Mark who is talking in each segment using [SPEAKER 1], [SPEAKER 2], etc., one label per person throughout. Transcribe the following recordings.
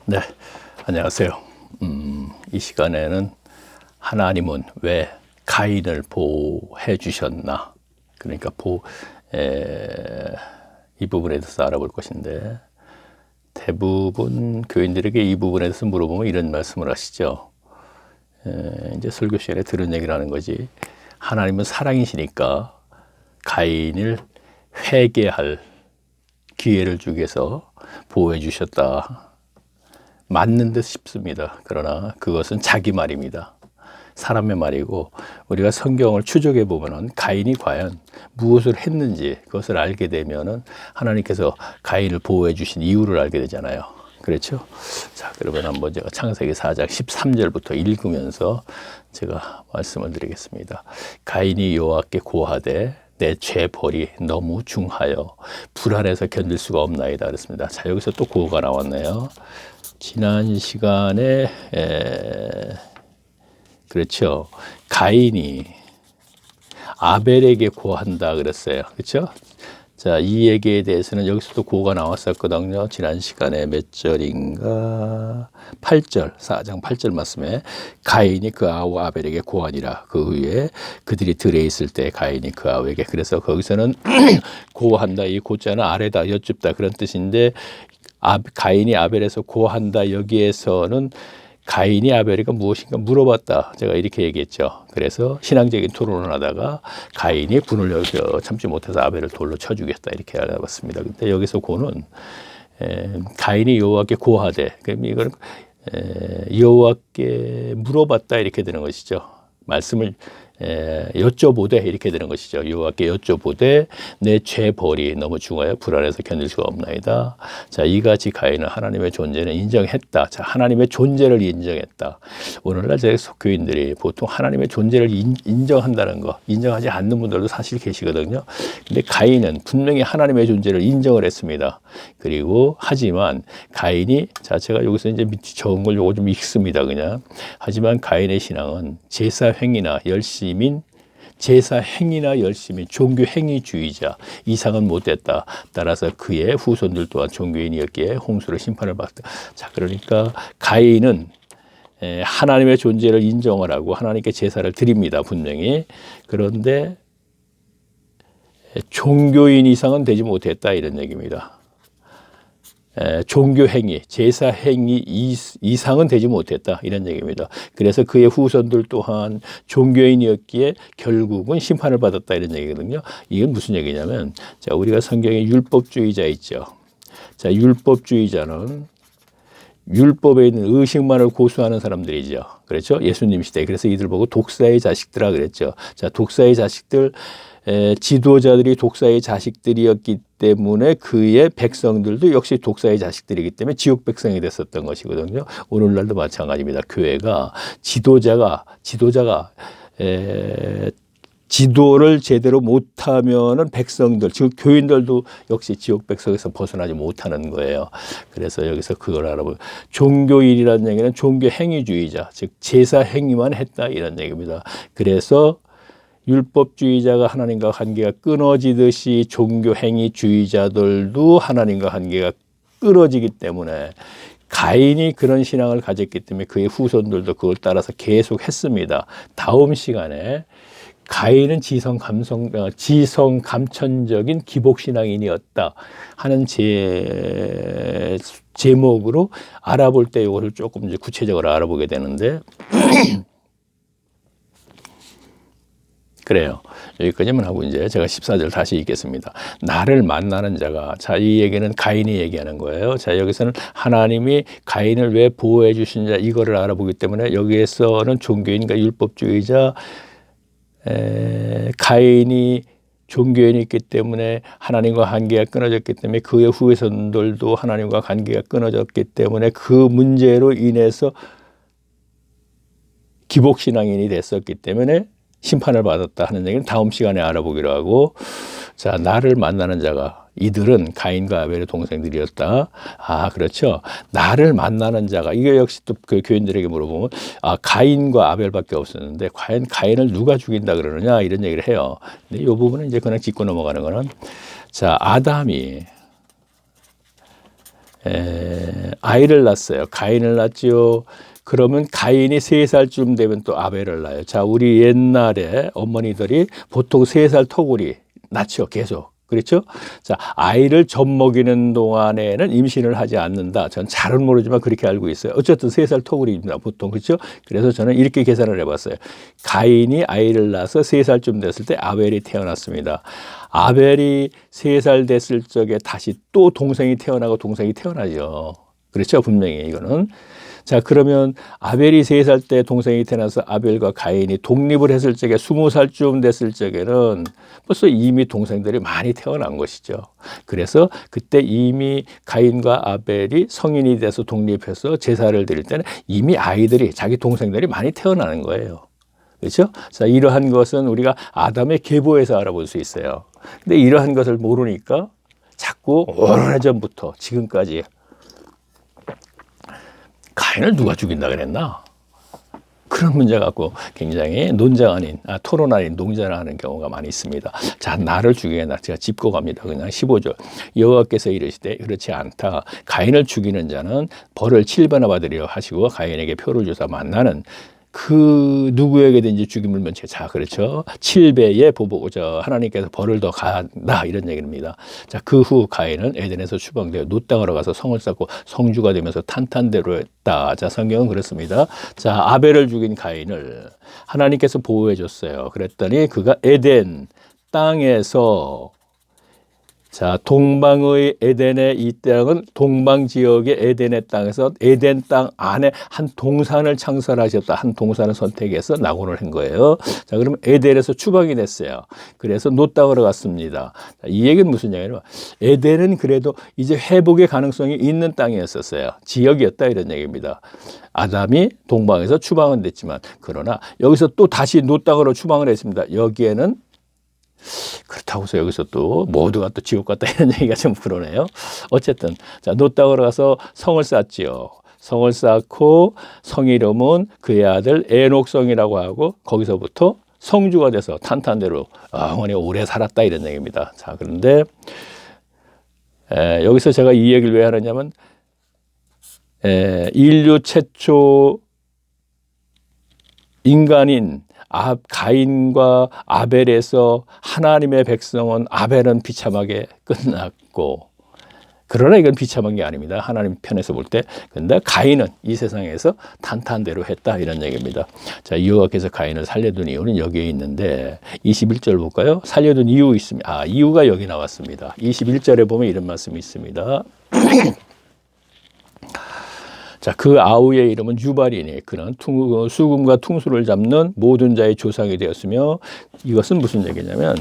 [SPEAKER 1] 네, 안녕하세요. 이 시간에는 하나님은 왜 가인을 보호해 주셨나? 그러니까 이 부분에 대해서 알아볼 것인데, 대부분 교인들에게 이 부분에 대해서 물어보면 이런 말씀을 하시죠. 이제 설교 시간에 들은 얘기를 하는 거지. 하나님은 사랑이시니까 가인을 회개할 기회를 주기 위해서 보호해 주셨다. 맞는 듯 싶습니다. 그러나 그것은 자기 말입니다. 사람의 말이고, 우리가 성경을 추적해 보면은 가인이 과연 무엇을 했는지 그것을 알게 되면은 하나님께서 가인을 보호해 주신 이유를 알게 되잖아요. 그렇죠? 자, 그러면 한번 제가 창세기 4장 13절부터 읽으면서 제가 말씀을 드리겠습니다. 가인이 여호와께 고하되 내 죄벌이 너무 중하여 불안해서 견딜 수가 없나이다 그랬습니다. 자, 여기서 또 고가 나왔네요. 지난 시간에 그렇죠. 가인이 아벨에게 고한다 그랬어요. 그렇죠? 자, 이 얘기에 대해서는 여기서도 고가 나왔었거든요. 지난 시간에 몇 절인가? 8절, 4장 8절 말씀에 가인이 그 아우 아벨에게 고하니라. 그 후에 그들이 들에 있을 때 가인이 그 아우에게, 그래서 거기서는 고한다, 이 고자는 아래다, 여쭙다 그런 뜻인데, 가인이 아벨에서 고한다, 여기에서는 가인이 아벨에게 무엇인가 물어봤다. 제가 이렇게 얘기했죠. 그래서 신앙적인 토론을 하다가 가인이 분을 참지 못해서 아벨을 돌로 쳐 죽였다. 이렇게 알아봤습니다. 근데 여기서 고는 가인이 여호와께 고하되, 그럼 이걸 여호와께 물어봤다 이렇게 되는 것이죠. 말씀을 여쭤보되 이렇게 되는 것이죠. 여호와께 여쭤보되 내 죄벌이 너무 중하여 불안해서 견딜 수가 없나이다. 자, 이같이 가인은 하나님의 존재는 인정했다. 자, 하나님의 존재를 인정했다. 오늘날 제 교인들이 보통 하나님의 존재를 인정한다는 거, 인정하지 않는 분들도 사실 계시거든요. 근데 가인은 분명히 하나님의 존재를 인정을 했습니다. 그리고 하지만 가인이, 자, 제가 여기서 이제 적은 걸 요거 좀 읽습니다. 그냥. 하지만 가인의 신앙은 제사 행위나 열심인 제사 행위나 열심인 종교 행위주의자 이상은 못됐다. 따라서 그의 후손들 또한 종교인이었기에 홍수로 심판을 받았다. 자, 그러니까 가인은 하나님의 존재를 인정을 하고 하나님께 제사를 드립니다. 분명히. 그런데 종교인 이상은 되지 못했다 이런 얘기입니다. 종교 행위, 제사 행위 이상은 되지 못했다 이런 얘기입니다. 그래서 그의 후손들 또한 종교인이었기에 결국은 심판을 받았다 이런 얘기거든요. 이건 무슨 얘기냐면, 자, 우리가 성경에 율법주의자 있죠. 자, 율법주의자는 율법에 있는 의식만을 고수하는 사람들이죠. 그렇죠? 예수님 시대. 그래서 이들 보고 독사의 자식들아 그랬죠. 자, 독사의 자식들, 지도자들이 독사의 자식들이었기 때문에 그의 백성들도 역시 독사의 자식들이기 때문에 지옥 백성이 됐었던 것이거든요. 오늘날도 마찬가지입니다. 교회가 지도자가 지도를 제대로 못하면은 백성들, 즉 교인들도 역시 지옥 백성에서 벗어나지 못하는 거예요. 그래서 여기서 그걸 알아보면, 종교인이라는 얘기는 종교 행위주의자, 즉 제사 행위만 했다 이런 얘기입니다. 그래서 율법주의자가 하나님과 관계가 끊어지듯이 종교 행위주의자들도 하나님과 관계가 끊어지기 때문에, 가인이 그런 신앙을 가졌기 때문에 그의 후손들도 그걸 따라서 계속 했습니다. 다음 시간에 가인은 지성 감천적인 기복신앙인이었다 하는 제목으로 알아볼 때 이거를 조금 이제 구체적으로 알아보게 되는데, 그래요. 여기까지만 하고 이제 제가 14절 다시 읽겠습니다. 나를 만나는 자가, 자, 이 얘기는 가인이 얘기하는 거예요. 자, 여기서는 하나님이 가인을 왜 보호해 주시느냐 이거를 알아보기 때문에, 여기에서는 종교인과 율법주의자, 가인이 종교인이 있기 때문에 하나님과 관계가 끊어졌기 때문에 그의 후손들도 하나님과 관계가 끊어졌기 때문에 그 문제로 인해서 기복신앙인이 됐었기 때문에 심판을 받았다 하는 얘기는 다음 시간에 알아보기로 하고, 자, 나를 만나는 자가, 이들은 가인과 아벨의 동생들이었다. 아, 그렇죠. 나를 만나는 자가, 이게 역시 또 그 교인들에게 물어보면, 아, 가인과 아벨밖에 없었는데 과연 가인을 누가 죽인다 그러느냐 이런 얘기를 해요. 근데 이 부분은 이제 그냥 짚고 넘어가는 거는, 자, 아담이 아이를 낳았어요. 가인을 낳지요. 그러면 가인이 3살쯤 되면 또 아벨을 낳아요. 자, 우리 옛날에 어머니들이 보통 3살 터울이 낳죠. 계속. 그렇죠? 자, 아이를 젖먹이는 동안에는 임신을 하지 않는다. 전 잘은 모르지만 그렇게 알고 있어요. 어쨌든 3살 터울입니다. 보통. 그렇죠? 그래서 저는 이렇게 계산을 해봤어요. 가인이 아이를 낳아서 3살쯤 됐을 때 아벨이 태어났습니다. 아벨이 3살 됐을 적에 다시 또 동생이 태어나고 동생이 태어나죠. 그렇죠? 분명히 이거는. 자, 그러면 아벨이 3살 때 동생이 태어나서 아벨과 가인이 독립을 했을 적에 20살쯤 됐을 적에는 벌써 이미 동생들이 많이 태어난 것이죠. 그래서 그때 이미 가인과 아벨이 성인이 돼서 독립해서 제사를 드릴 때는 이미 아이들이 자기 동생들이 많이 태어나는 거예요. 그렇죠? 자, 이러한 것은 우리가 아담의 계보에서 알아볼 수 있어요. 근데 이러한 것을 모르니까 자꾸 오래전부터 지금까지 가인을 누가 죽인다 그랬나? 그런 문제 갖고 굉장히 논쟁 아닌, 토론 아닌 농전을 하는 경우가 많이 있습니다. 자, 나를 죽이겠나? 제가 짚고 갑니다. 그냥 15절. 여호와께서 이르시되 그렇지 않다. 가인을 죽이는 자는 벌을 7배나 받으려 하시고 가인에게 표를 주사 만나는 그 누구에게든지 죽임을 면치. 자, 그렇죠. 7배의 보복, 하나님께서 벌을 더 가한다 이런 얘기입니다. 자, 그 후 가인은 에덴에서 추방되어 놋 땅으로 가서 성을 쌓고 성주가 되면서 탄탄대로 했다. 자, 성경은 그렇습니다. 자, 아벨을 죽인 가인을 하나님께서 보호해 줬어요. 그랬더니 그가 에덴 땅에서, 자, 동방의 에덴의 이 땅은 동방 지역의 에덴의 땅에서 에덴 땅 안에 한 동산을 창설하셨다. 한 동산을 선택해서 낙원을 한 거예요. 자, 그러면 에덴에서 추방이 됐어요. 그래서 놋 땅으로 갔습니다. 자, 이 얘기는 무슨 얘기냐면 에덴은 그래도 이제 회복의 가능성이 있는 땅이었었어요. 지역이었다 이런 얘기입니다. 아담이 동방에서 추방은 됐지만 그러나 여기서 또 다시 놋 땅으로 추방을 했습니다. 여기에는 그렇다고 해서 여기서 또 모두가 또 지옥 같다 이런 얘기가 좀 그러네요. 어쨌든 자, 놋 땅으로 가서 성을 쌓지요. 성을 쌓고 성 이름은 그의 아들 에녹성이라고 하고 거기서부터 성주가 돼서 탄탄대로 영원히 오래 살았다 이런 얘기입니다. 자, 그런데 여기서 제가 이 얘기를 왜 하느냐면 인류 최초 인간인 가인과 아벨에서 하나님의 백성은 아벨은 비참하게 끝났고, 그러나 이건 비참한 게 아닙니다. 하나님 편에서 볼 때. 근데 가인은 이 세상에서 탄탄대로 했다 이런 얘기입니다. 자, 여호와께서 가인을 살려둔 이유는 여기에 있는데 21절 볼까요? 살려둔 이유 있습니다. 이유가 여기 나왔습니다. 21절에 보면 이런 말씀이 있습니다. 자, 그 아우의 이름은 유발이니 그는 수금과 퉁수를 잡는 모든 자의 조상이 되었으며, 이것은 무슨 얘기냐면,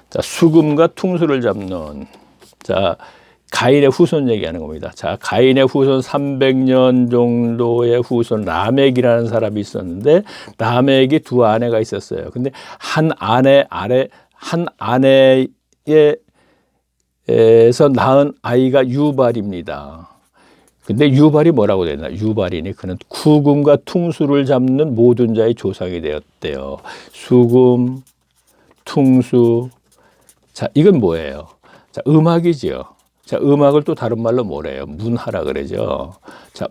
[SPEAKER 1] 자, 수금과 퉁수를 잡는, 자, 가인의 후손 얘기하는 겁니다. 자, 가인의 후손 300년 정도의 후손 라멕이라는 사람이 있었는데 라멕이 2 아내가 있었어요. 근데 한 아내에서 낳은 아이가 유발입니다. 근데 유발이 뭐라고 되나? 유발이니 그는 쿠금과 퉁수를 잡는 모든 자의 조상이 되었대요. 수금, 퉁수. 자, 이건 뭐예요? 자, 음악이지요. 자, 음악을 또 다른 말로 뭐래요? 문하라 그러죠. 자,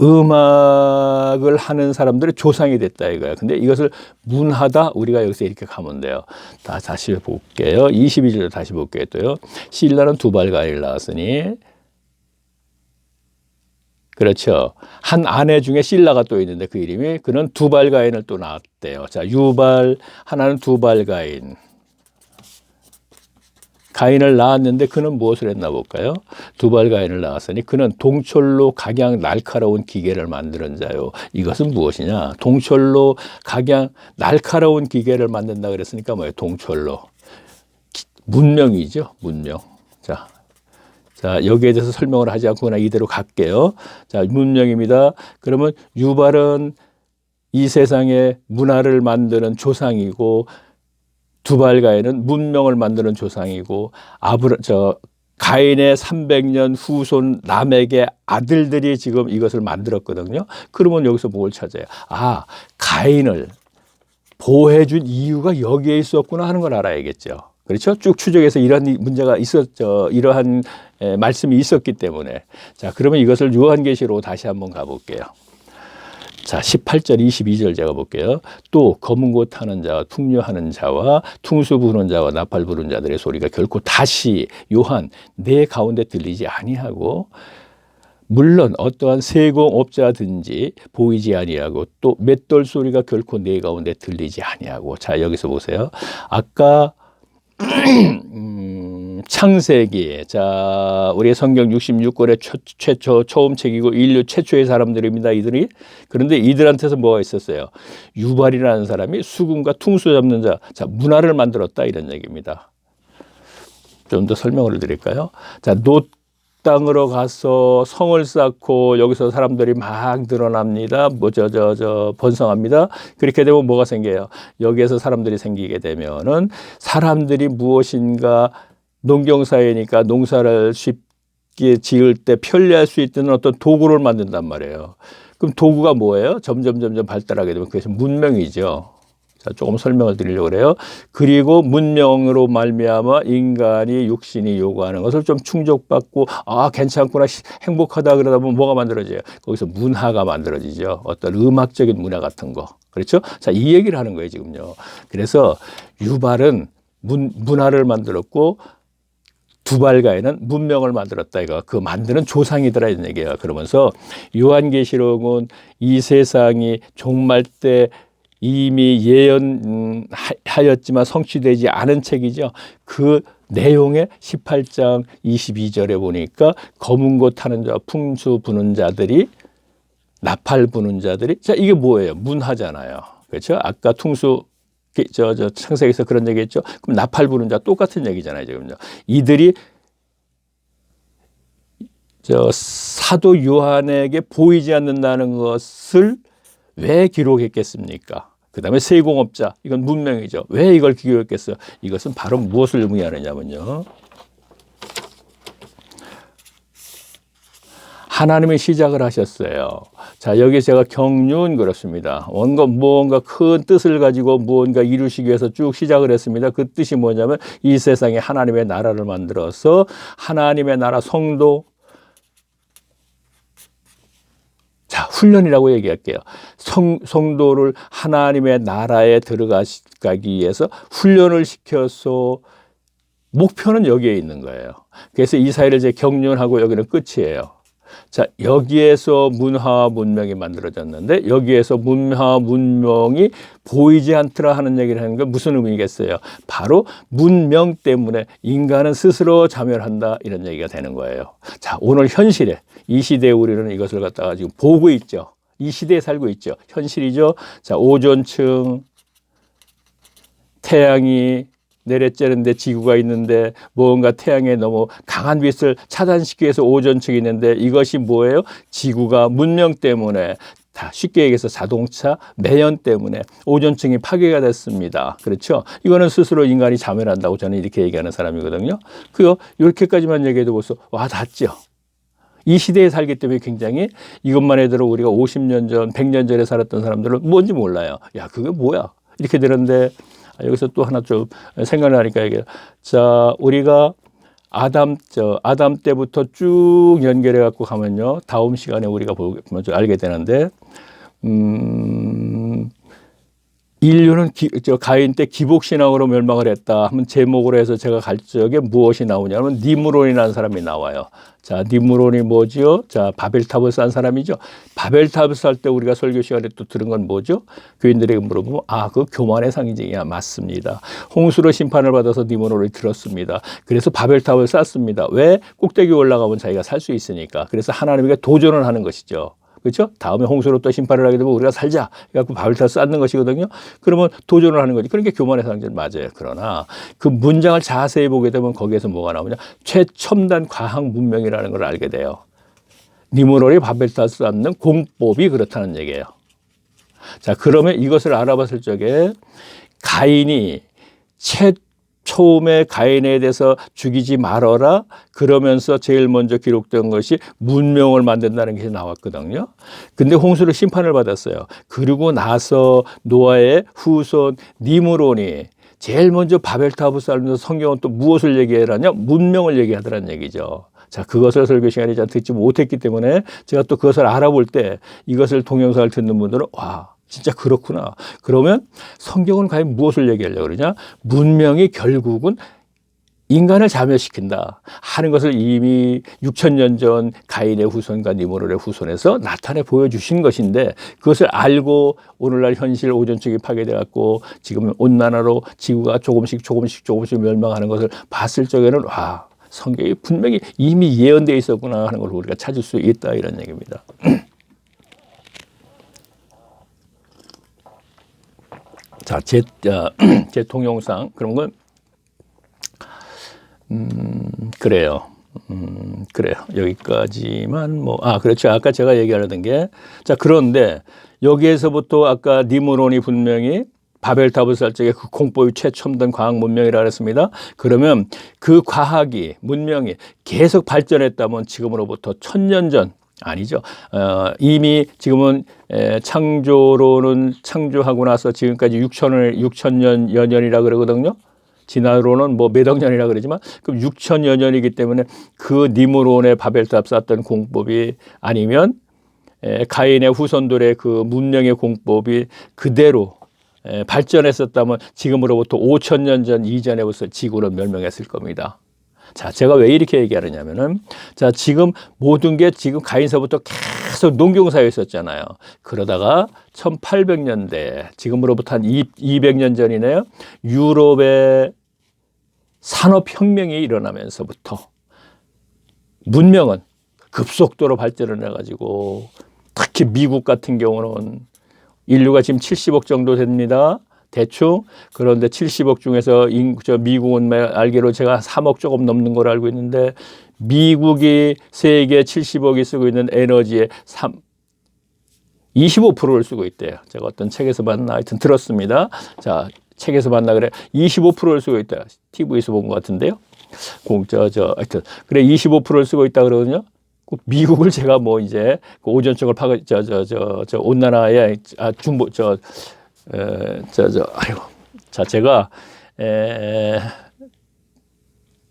[SPEAKER 1] 음악을 하는 사람들의 조상이 됐다 이거예요. 근데 이것을 문하다, 우리가 여기서 이렇게 가면 돼요. 다시 볼게요. 22절 다시 볼게요. 또요. 실라는 두발가인을 낳았으니, 그렇죠. 한 아내 중에 실라가 또 있는데 그 이름이, 그는 두발가인을 또 낳았대요. 자, 유발, 하나는 두발가인. 가인을 낳았는데 그는 무엇을 했나 볼까요? 두발가인을 낳았으니 그는 동철로 각양 날카로운 기계를 만드는 자요. 이것은 무엇이냐? 동철로 각양 날카로운 기계를 만든다 그랬으니까 뭐예요? 동철로. 문명이죠. 문명. 자, 여기에 대해서 설명을 하지 않고 그냥 이대로 갈게요. 자, 문명입니다. 그러면 유발은 이 세상의 문화를 만드는 조상이고, 두발가인은 문명을 만드는 조상이고, 가인의 300년 후손 라멕의 아들들이 지금 이것을 만들었거든요. 그러면 여기서 뭘 찾아요? 가인을 보호해준 이유가 여기에 있었구나 하는 걸 알아야겠죠. 그렇죠? 쭉 추적해서 이러한 문제가 있었죠. 이러한 말씀이 있었기 때문에. 자, 그러면 이것을 요한계시로 다시 한번 가볼게요. 자, 18절, 22절 제가 볼게요. 또 검은 고 타는 자와 퉁려하는 자와 퉁수 부는 자와 나팔 부는 자들의 소리가 결코 다시 요한 내 가운데 들리지 아니하고 물론 어떠한 세공업자든지 보이지 아니하고 또 맷돌 소리가 결코 내 가운데 들리지 아니하고. 자, 여기서 보세요. 아까 창세기, 자, 우리 성경 66권의 최초 처음책이고 인류 최초의 사람들입니다. 이들이. 그런데 이들한테서 뭐가 있었어요? 유발이라는 사람이 수금과 퉁수 잡는 자, 자, 문화를 만들었다 이런 얘기입니다. 좀 더 설명을 드릴까요? 자, 놋 땅으로 가서 성을 쌓고 여기서 사람들이 막 늘어납니다. 번성합니다. 그렇게 되면 뭐가 생겨요? 여기에서 사람들이 생기게 되면은 사람들이 무엇인가 농경사회니까 농사를 쉽게 지을 때 편리할 수 있는 어떤 도구를 만든단 말이에요. 그럼 도구가 뭐예요? 점점 발달하게 되면 그것이 문명이죠. 자, 조금 설명을 드리려고 그래요. 그리고 문명으로 말미암아 인간이 육신이 요구하는 것을 좀 충족받고 아 괜찮구나 행복하다 그러다 보면 뭐가 만들어져요? 거기서 문화가 만들어지죠. 어떤 음악적인 문화 같은 거. 그렇죠? 자, 이 얘기를 하는 거예요 지금요. 그래서 유발은 문화를 만들었고 두발가에는 문명을 만들었다 이거. 그 만드는 조상이더라 이런 얘기예요. 그러면서 요한계시록은 이 세상이 종말 때 이미 예언하였지만 성취되지 않은 책이죠. 그 내용의 18장 22절에 보니까 검은 고 타는 자, 풍수 부는 자들이 나팔 부는 자들이 자 이게 뭐예요? 문화잖아요. 그렇죠? 아까 퉁수 창세기에서 그런 얘기했죠. 그럼 나팔 부는 자 똑같은 얘기잖아요. 지금요. 이들이 사도 요한에게 보이지 않는다는 것을 왜 기록했겠습니까? 그 다음에 세공업자, 이건 문명이죠. 왜 이걸 기록했겠어요? 이것은 바로 무엇을 의미하느냐면요. 하나님이 시작을 하셨어요. 자, 여기 제가 경륜 그렇습니다. 무언가 큰 뜻을 가지고 무언가 이루시기 위해서 쭉 시작을 했습니다. 그 뜻이 뭐냐면 이 세상에 하나님의 나라를 만들어서 하나님의 나라 성도, 자, 훈련이라고 얘기할게요. 성도를 하나님의 나라에 들어가기 위해서 훈련을 시켜서 목표는 여기에 있는 거예요. 그래서 이 사회를 이제 경륜하고 여기는 끝이에요. 자, 여기에서 문화와 문명이 만들어졌는데 여기에서 문화와 문명이 보이지 않더라 하는 얘기를 하는 건 무슨 의미겠어요? 바로 문명 때문에 인간은 스스로 자멸한다 이런 얘기가 되는 거예요. 자, 오늘 현실에 이 시대에 우리는 이것을 갖다가 지금 보고 있죠. 이 시대에 살고 있죠. 현실이죠. 자, 오존층 태양이 내려쬐는데 지구가 있는데 뭔가 태양의 너무 강한 빛을 차단시키기 위해서 오존층이 있는데 이것이 뭐예요? 지구가 문명 때문에 다 쉽게 얘기해서 자동차 매연 때문에 오존층이 파괴가 됐습니다. 그렇죠? 이거는 스스로 인간이 자멸한다고 저는 이렇게 얘기하는 사람이거든요. 그요 이렇게까지만 얘기해도 벌써 와 닿죠. 이 시대에 살기 때문에 굉장히 이것만 해도 우리가 50년 전, 100년 전에 살았던 사람들은 뭔지 몰라요. 야, 그게 뭐야? 이렇게 되는데 여기서 또 하나 좀 생각나니까 이게 자 우리가 아담 때부터 쭉 연결해 갖고 가면요 다음 시간에 우리가 먼저 알게 되는데 인류는 가인 때 기복신앙으로 멸망을 했다 하면 제목으로 해서 제가 갈 적에 무엇이 나오냐면 니므론이라는 사람이 나와요. 자, 니므론이 뭐지요? 자, 바벨탑을 쌓은 사람이죠. 바벨탑을 쌓을 때 우리가 설교 시간에 또 들은 건 뭐죠? 교인들에게 물어보면 그 교만의 상징이야. 맞습니다. 홍수로 심판을 받아서 니므론이 들었습니다. 그래서 바벨탑을 쌓습니다. 왜? 꼭대기 올라가면 자기가 살 수 있으니까. 그래서 하나님에게 도전을 하는 것이죠. 그렇죠? 다음에 홍수로 또 심판을 하게 되면 우리가 살자. 그래갖고 바벨탑을 쌓는 것이거든요. 그러면 도전을 하는 거지. 그러니까 교만의 상징 맞아요. 그러나 그 문장을 자세히 보게 되면 거기에서 뭐가 나오냐? 최첨단 과학 문명이라는 걸 알게 돼요. 니므론이 바벨탑을 쌓는 공법이 그렇다는 얘기예요. 자, 그러면 이것을 알아봤을 적에 가인이 처음에 가인에 대해서 죽이지 말아라 그러면서 제일 먼저 기록된 것이 문명을 만든다는 것이 나왔거든요. 근데 홍수로 심판을 받았어요. 그리고 나서 노아의 후손 니므론이 제일 먼저 바벨탑을 쌓으면서 성경은 또 무엇을 얘기하느냐? 문명을 얘기하더란 얘기죠. 자, 그것을 설교 시간에 듣지 못했기 때문에 제가 또 그것을 알아볼 때 이것을 동영상을 듣는 분들은 와, 진짜 그렇구나. 그러면 성경은 과연 무엇을 얘기하려고 그러냐? 문명이 결국은 인간을 자멸시킨다 하는 것을 이미 6,000년 전 가인의 후손과 니므롯의 후손에서 나타내 보여주신 것인데, 그것을 알고 오늘날 현실 오존층이 파괴돼 갖고 지금 온난화로 지구가 조금씩 멸망하는 것을 봤을 적에는 와, 성경이 분명히 이미 예언되어 있었구나 하는 걸 우리가 찾을 수 있다, 이런 얘기입니다. 자, 제 동영상 그런 건 그래요. 그래요. 여기까지만 그렇죠. 아까 제가 얘기하려던 게, 자, 그런데 여기에서부터 아까 니므론이 분명히 바벨탑을 쌓을 적에 그 공법이 최첨단 과학 문명이라고 했습니다. 그러면 그 과학이, 문명이 계속 발전했다면 지금으로부터 1000년 전, 아니죠. 이미 지금은 창조로는 창조하고 나서 지금까지 6천여 년이라 그러거든요. 진화로는 뭐 몇 억 년이라 그러지만 그럼 6천여 년이기 때문에 그 니므론의 바벨탑 쌓았던 공법이 아니면 가인의 후손들의 그 문명의 공법이 그대로 발전했었다면 지금으로부터 5천년 전 이전에 벌써 지구는 멸망했을 겁니다. 자, 제가 왜 이렇게 얘기하느냐면은, 자, 지금 모든 게 지금 가인서부터 계속 농경사회였었잖아요. 그러다가 1800년대, 지금으로부터 한 200년 전이네요. 유럽의 산업혁명이 일어나면서부터 문명은 급속도로 발전을 해가지고, 특히 미국 같은 경우는 인류가 지금 70억 정도 됩니다. 대충. 그런데 70억 중에서 미국은 알기로 제가 3억 조금 넘는 걸 알고 있는데, 미국이 세계 70억이 쓰고 있는 에너지의 25%를 쓰고 있대요. 제가 어떤 책에서 봤나 하여튼 들었습니다. 자, 책에서 봤나 그래. 25%를 쓰고 있다. TV에서 본 것 같은데요. 하여튼 그래 25%를 쓰고 있다 그러거든요. 미국을 제가 뭐 이제 그 오존층을 온난화에 아이고. 자, 제가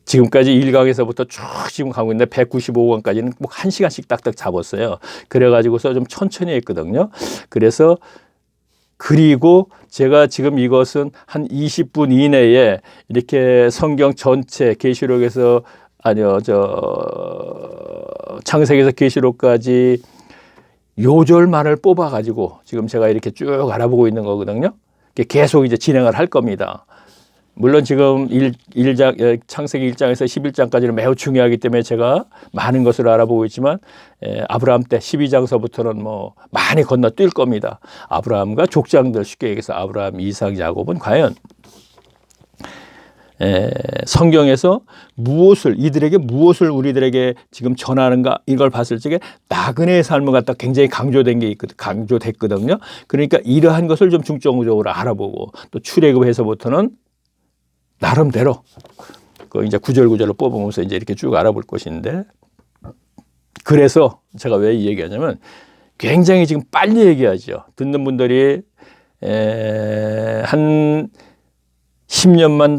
[SPEAKER 1] 지금까지 1강에서부터 쭉 지금 가고 있는데 195강까지는 꼭 1시간씩 딱딱 잡았어요. 그래가지고서 좀 천천히 했거든요. 그리고 제가 지금 이것은 한 20분 이내에 이렇게 성경 전체 계시록에서 창세기에서 계시록까지 요절만을 뽑아가지고 지금 제가 이렇게 쭉 알아보고 있는 거거든요. 계속 이제 진행을 할 겁니다. 물론 지금 창세기 1장에서 11장까지는 매우 중요하기 때문에 제가 많은 것을 알아보고 있지만, 아브라함 때 12장서부터는 뭐 많이 건너뛸 겁니다. 아브라함과 족장들, 쉽게 얘기해서 아브라함, 이삭, 야곱은 과연 성경에서 이들에게 무엇을 우리들에게 지금 전하는가, 이걸 봤을 적에 나그네의 삶을 갖다 굉장히 강조됐거든요. 그러니까 이러한 것을 좀 중점적으로 알아보고, 또 출애굽에서부터는 나름대로 그 이제 구절구절로 뽑으면서 이제 이렇게 쭉 알아볼 것인데, 그래서 제가 왜 이 얘기하냐면 굉장히 지금 빨리 얘기하죠. 듣는 분들이 한 10년만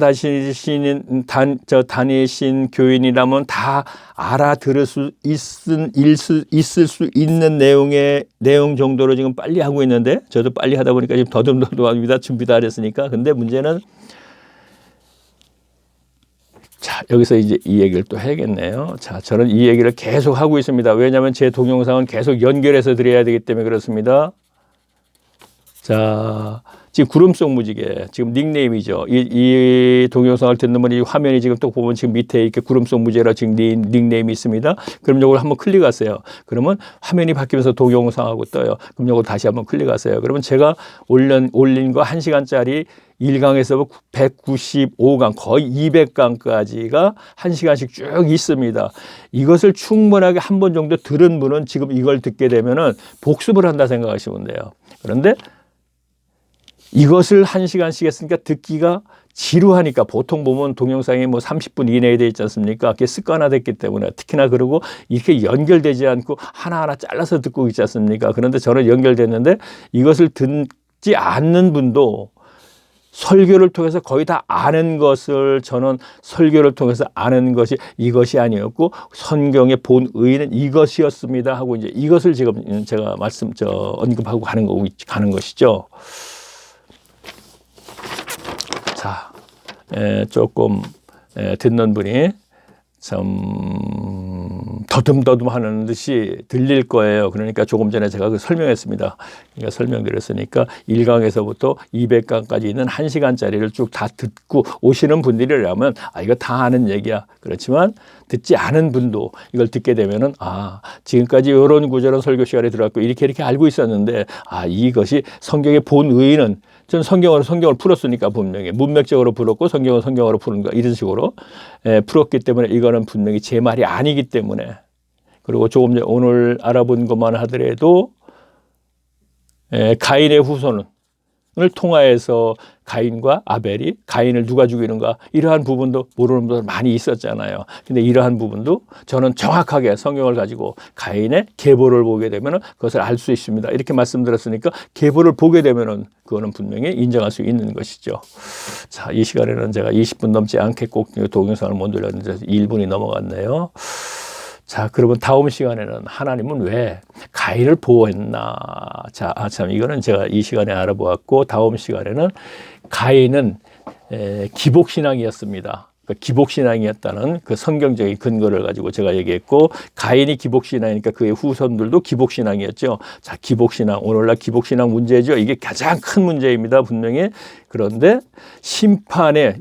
[SPEAKER 1] 다니신 교인이라면 다 알아들을 수 있을 수 있는 내용 정도로 지금 빨리 하고 있는데, 저도 빨리 하다 보니까 지금 더듬더듬합니다. 준비도 안 했으니까. 근데 문제는, 자, 여기서 이제 이 얘기를 또 해야겠네요. 자, 저는 이 얘기를 계속 하고 있습니다. 왜냐하면 제 동영상은 계속 연결해서 드려야 되기 때문에 그렇습니다. 자, 지금 구름 속 무지개, 지금 닉네임이죠. 이 동영상을 듣는 분이 화면이 지금 또 보면 지금 밑에 이렇게 구름 속 무지개라 지금 닉네임이 있습니다. 그럼 이걸 한번 클릭하세요. 그러면 화면이 바뀌면서 동영상하고 떠요. 그럼 이걸 다시 한번 클릭하세요. 그러면 제가 올린 거 1시간짜리 1강에서 195강, 거의 200강까지가 1시간씩 쭉 있습니다. 이것을 충분하게 한 번 정도 들은 분은 지금 이걸 듣게 되면은 복습을 한다 생각하시면 돼요. 그런데 이것을 1시간씩 했으니까 듣기가 지루하니까, 보통 보면 동영상이 뭐 30분 이내에 되어 있지 않습니까? 그게 습관화됐기 때문에, 특히나 그러고 이렇게 연결되지 않고 하나하나 잘라서 듣고 있지 않습니까? 그런데 저는 연결됐는데 이것을 듣지 않는 분도 설교를 통해서 거의 다 아는 것을 저는 설교를 통해서 아는 것이 이것이 아니었고 성경의 본 의는 이것이었습니다 하고 이제 이것을 지금 제가 언급하고 가는 것이죠. 자, 조금 듣는 분이 참 더듬더듬 하는 듯이 들릴 거예요. 그러니까 조금 전에 제가 그 설명했습니다. 그러니까 설명드렸으니까 1강에서부터 200강까지 있는 1시간짜리를 쭉 다 듣고 오시는 분들이라면 이거 다 아는 얘기야. 그렇지만 듣지 않은 분도 이걸 듣게 되면은 지금까지 이런 구절은 설교 시간에 들어갔고 이렇게 알고 있었는데 이것이 성경의 본 의의는 전 성경을 풀었으니까 분명히 문맥적으로 풀었고 성경으로 푸는 거 이런 식으로 풀었기 때문에 이거는 분명히 제 말이 아니기 때문에 그리고 조금 전에 오늘 알아본 것만 하더라도 가인의 후손을 통하여서 가인과 아벨이 가인을 누가 죽이는가 이러한 부분도 모르는 분들 많이 있었잖아요. 근데 이러한 부분도 저는 정확하게 성경을 가지고 가인의 계보를 보게 되면 그것을 알 수 있습니다. 이렇게 말씀드렸으니까 계보를 보게 되면 그거는 분명히 인정할 수 있는 것이죠. 자, 이 시간에는 제가 20분 넘지 않게 꼭 동영상을 못 올렸는데 1분이 넘어갔네요. 자, 그러면 다음 시간에는 하나님은 왜 가인을 보호했나? 자, 참 이거는 제가 이 시간에 알아보았고 다음 시간에는 가인은 기복신앙이었습니다. 기복신앙이었다는 그 성경적인 근거를 가지고 제가 얘기했고 가인이 기복신앙이니까 그의 후손들도 기복신앙이었죠. 자, 기복신앙 오늘날 기복신앙 문제죠. 이게 가장 큰 문제입니다. 분명히. 그런데 심판에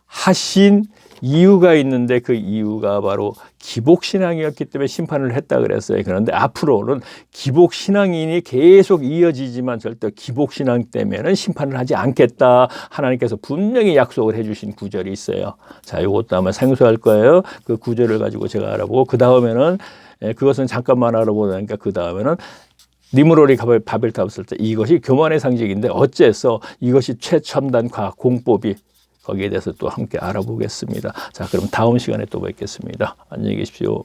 [SPEAKER 1] 하신 이유가 있는데 그 이유가 바로 기복신앙이었기 때문에 심판을 했다 그랬어요. 그런데 앞으로는 기복신앙인이 계속 이어지지만 절대 기복신앙 때문에는 심판을 하지 않겠다. 하나님께서 분명히 약속을 해주신 구절이 있어요. 자, 이것도 아마 생소할 거예요. 그 구절을 가지고 제가 알아보고 그 다음에는 그것은 잠깐만 알아보니까 그 다음에는 니므롯이 바벨탑을 쓸 때 이것이 교만의 상징인데 어째서 이것이 최첨단 과학 공법이 거기에 대해서 또 함께 알아보겠습니다. 자, 그럼 다음 시간에 또 뵙겠습니다. 안녕히 계십시오.